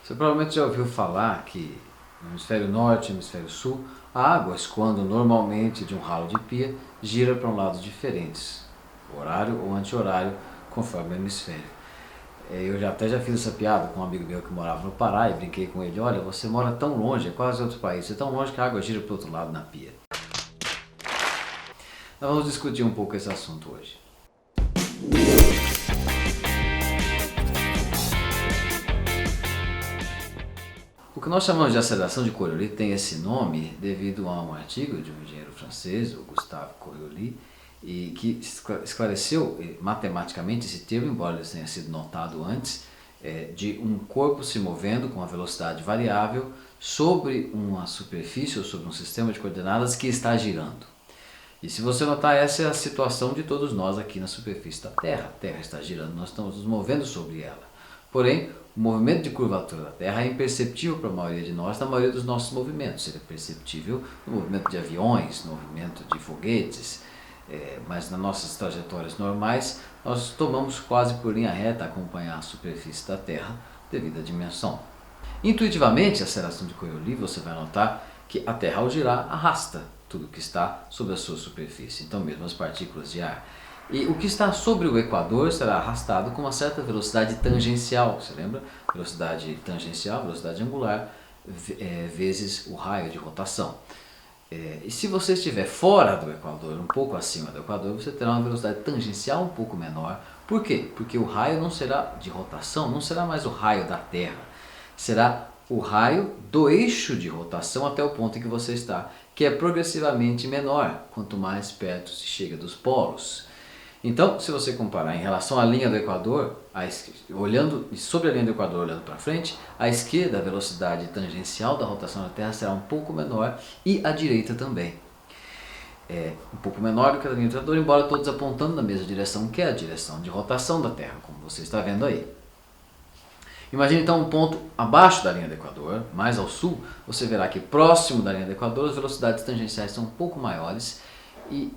Você provavelmente já ouviu falar que no hemisfério norte e no hemisfério sul, a água, escoando normalmente de um ralo de pia, gira para um lado diferentes, horário ou anti-horário, conforme o hemisfério. Eu até já fiz essa piada com um amigo meu que morava no Pará e brinquei com ele: olha, você mora tão longe, é quase outro país, é tão longe que a água gira para o outro lado na pia. Nós vamos discutir um pouco esse assunto hoje. O que nós chamamos de aceleração de Coriolis tem esse nome devido a um artigo de um engenheiro francês, o Gustave Coriolis, e que esclareceu matematicamente esse termo, embora ele tenha sido notado antes, de um corpo se movendo com uma velocidade variável sobre uma superfície ou sobre um sistema de coordenadas que está girando. E se você notar, essa é a situação de todos nós aqui na superfície da Terra. A Terra está girando, nós estamos nos movendo sobre ela. Porém, o movimento de curvatura da Terra é imperceptível para a maioria de nós, na maioria dos nossos movimentos. Ele é perceptível no movimento de aviões, no movimento de foguetes, mas nas nossas trajetórias normais, nós tomamos quase por linha reta acompanhar a superfície da Terra devido à dimensão. Intuitivamente, a aceleração de Coriolis, você vai notar que a Terra, ao girar, arrasta tudo que está sobre a sua superfície, então mesmo as partículas de ar. E o que está sobre o Equador será arrastado com uma certa velocidade tangencial, você lembra? Velocidade tangencial, velocidade angular, vezes o raio de rotação. E se você estiver fora do Equador, um pouco acima do Equador, você terá uma velocidade tangencial um pouco menor. Por quê? Porque o raio não será de rotação, não será mais o raio da Terra, será o raio do eixo de rotação até o ponto em que você está, que é progressivamente menor, quanto mais perto se chega dos polos. Então, se você comparar em relação à linha do Equador, olhando sobre a linha do Equador, olhando para frente, à esquerda a velocidade tangencial da rotação da Terra será um pouco menor e à direita também. Um pouco menor do que a linha do Equador, embora todos apontando na mesma direção, que é a direção de rotação da Terra, como você está vendo aí. Imagine então um ponto abaixo da linha do Equador, mais ao sul, você verá que próximo da linha do Equador as velocidades tangenciais são um pouco maiores e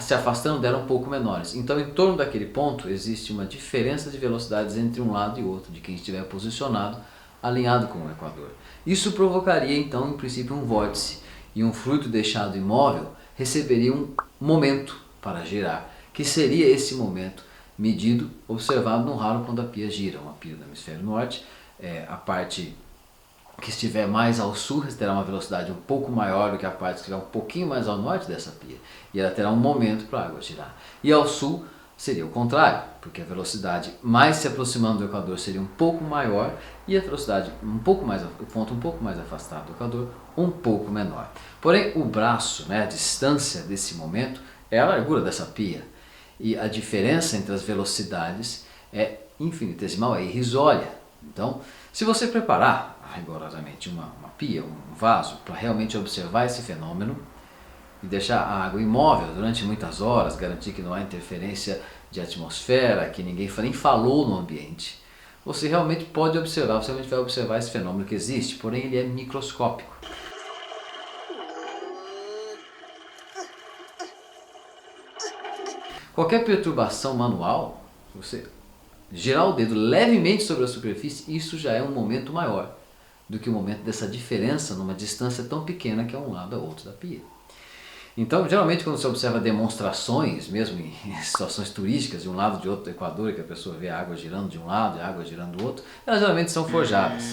se afastando dela um pouco menores. Então, em torno daquele ponto existe uma diferença de velocidades entre um lado e outro, de quem estiver posicionado, alinhado com o Equador. Isso provocaria então, em princípio, um vórtice, e um fluido deixado imóvel receberia um momento para girar, que seria esse momento medido, observado no ralo quando a pia gira. Uma pia do hemisfério norte, a parte que estiver mais ao sul terá uma velocidade um pouco maior do que a parte que estiver um pouquinho mais ao norte dessa pia, e ela terá um momento para a água girar. E ao sul seria o contrário, porque a velocidade mais se aproximando do Equador seria um pouco maior e a velocidade o ponto um pouco mais afastado do Equador um pouco menor. Porém, o braço, a distância desse momento é a largura dessa pia, e a diferença entre as velocidades é infinitesimal, é irrisória. Então, se você preparar rigorosamente uma pia, um vaso, para realmente observar esse fenômeno e deixar a água imóvel durante muitas horas, garantir que não há interferência de atmosfera, que ninguém nem falou no ambiente, você realmente pode observar, você realmente vai observar esse fenômeno que existe, porém ele é microscópico. Qualquer perturbação manual, você girar o dedo levemente sobre a superfície, isso já é um momento maior do que o momento dessa diferença numa distância tão pequena que é um lado a outro da pia. Então, geralmente quando você observa demonstrações, mesmo em situações turísticas, de um lado de outro do Equador, que a pessoa vê a água girando de um lado e a água girando do outro, elas geralmente são forjadas.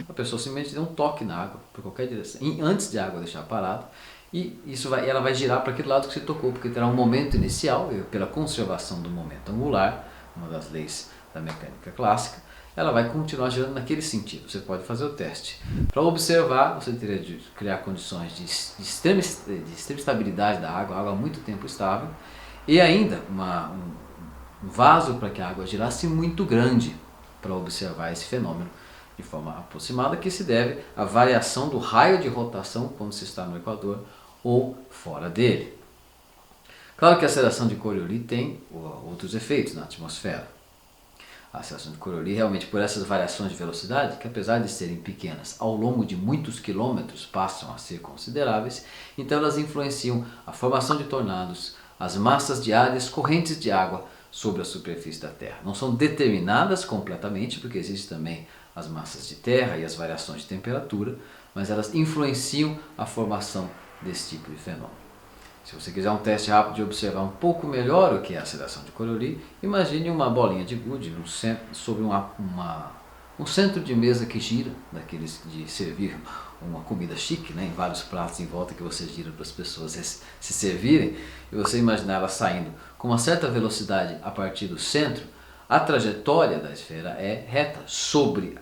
A pessoa simplesmente dá um toque na água, por qualquer direção, antes de a água deixar parada, e ela vai girar para aquele lado que você tocou, porque terá um momento inicial, pela conservação do momento angular, uma das leis da mecânica clássica, ela vai continuar girando naquele sentido. Você pode fazer o teste. Para observar, você teria de criar condições de extrema estabilidade da água, água há muito tempo estável, e ainda um vaso para que a água girasse muito grande para observar esse fenômeno de forma aproximada, que se deve à variação do raio de rotação quando se está no Equador ou fora dele. Claro que a aceleração de Coriolis tem outros efeitos na atmosfera. A aceleração de Coriolis, realmente por essas variações de velocidade, que apesar de serem pequenas, ao longo de muitos quilômetros passam a ser consideráveis, então elas influenciam a formação de tornados, as massas de ar e as correntes de água sobre a superfície da Terra. Não são determinadas completamente, porque existe também as massas de terra e as variações de temperatura, mas elas influenciam a formação desse tipo de fenômeno. Se você quiser um teste rápido de observar um pouco melhor o que é a aceleração de Coriolis, imagine uma bolinha de gude sobre um centro de mesa que gira, daqueles de servir uma comida chique, né, em vários pratos em volta que você gira para as pessoas se servirem, e você imaginar ela saindo com uma certa velocidade a partir do centro, a trajetória da esfera é reta sobre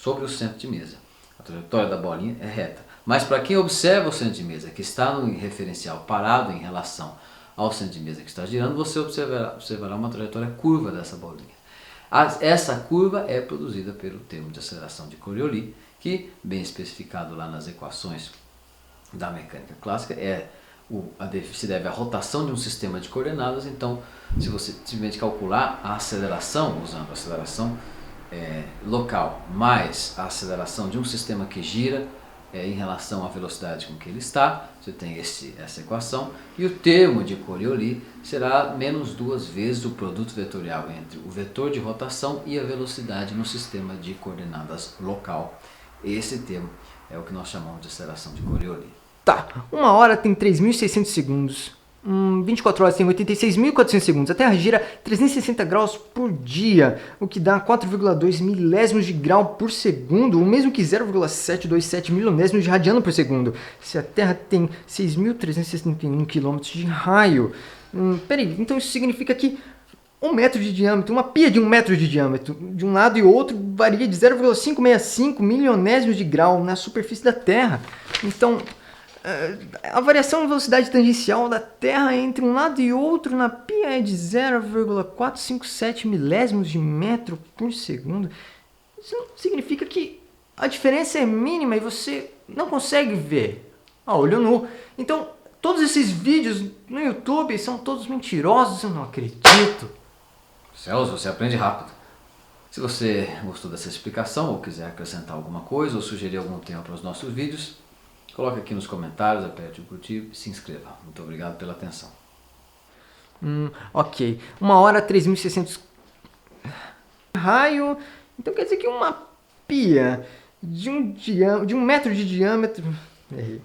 o centro de mesa. A trajetória da bolinha é reta. Mas para quem observa o centro de mesa, que está no referencial parado em relação ao centro de mesa que está girando, você observará uma trajetória curva dessa bolinha. Essa curva é produzida pelo termo de aceleração de Coriolis, que, bem especificado lá nas equações da mecânica clássica, se deve à rotação de um sistema de coordenadas. Então, se você simplesmente calcular a aceleração, usando a aceleração local, mais a aceleração de um sistema que gira em relação à velocidade com que ele está, você tem essa equação, e o termo de Coriolis será menos 2 vezes o produto vetorial entre o vetor de rotação e a velocidade no sistema de coordenadas local. Esse termo é o que nós chamamos de aceleração de Coriolis. Tá, 1 hora tem 3.600 segundos, 24 horas tem 86.400 segundos, a Terra gira 360 graus por dia, o que dá 4,2 milésimos de grau por segundo, o mesmo que 0,727 milionésimos de radiano por segundo. Se a Terra tem 6.361 km de raio, peraí, então isso significa que 1 metro de diâmetro, uma pia de 1 metro de diâmetro, de um lado e outro, varia de 0,565 milionésimos de grau na superfície da Terra. Então, a variação de velocidade tangencial da Terra entre um lado e outro na pia é de 0,457 milésimos de metro por segundo. Isso significa que a diferença é mínima e você não consegue ver a olho nu. Então, todos esses vídeos no YouTube são todos mentirosos, eu não acredito. Celso, você aprende rápido. Se você gostou dessa explicação ou quiser acrescentar alguma coisa ou sugerir algum tema para os nossos vídeos, coloque aqui nos comentários, aperte o curtir e se inscreva. Muito obrigado pela atenção. Ok. 1 hora 3.600 raio. Então quer dizer que uma pia de 1 metro de diâmetro... Errei.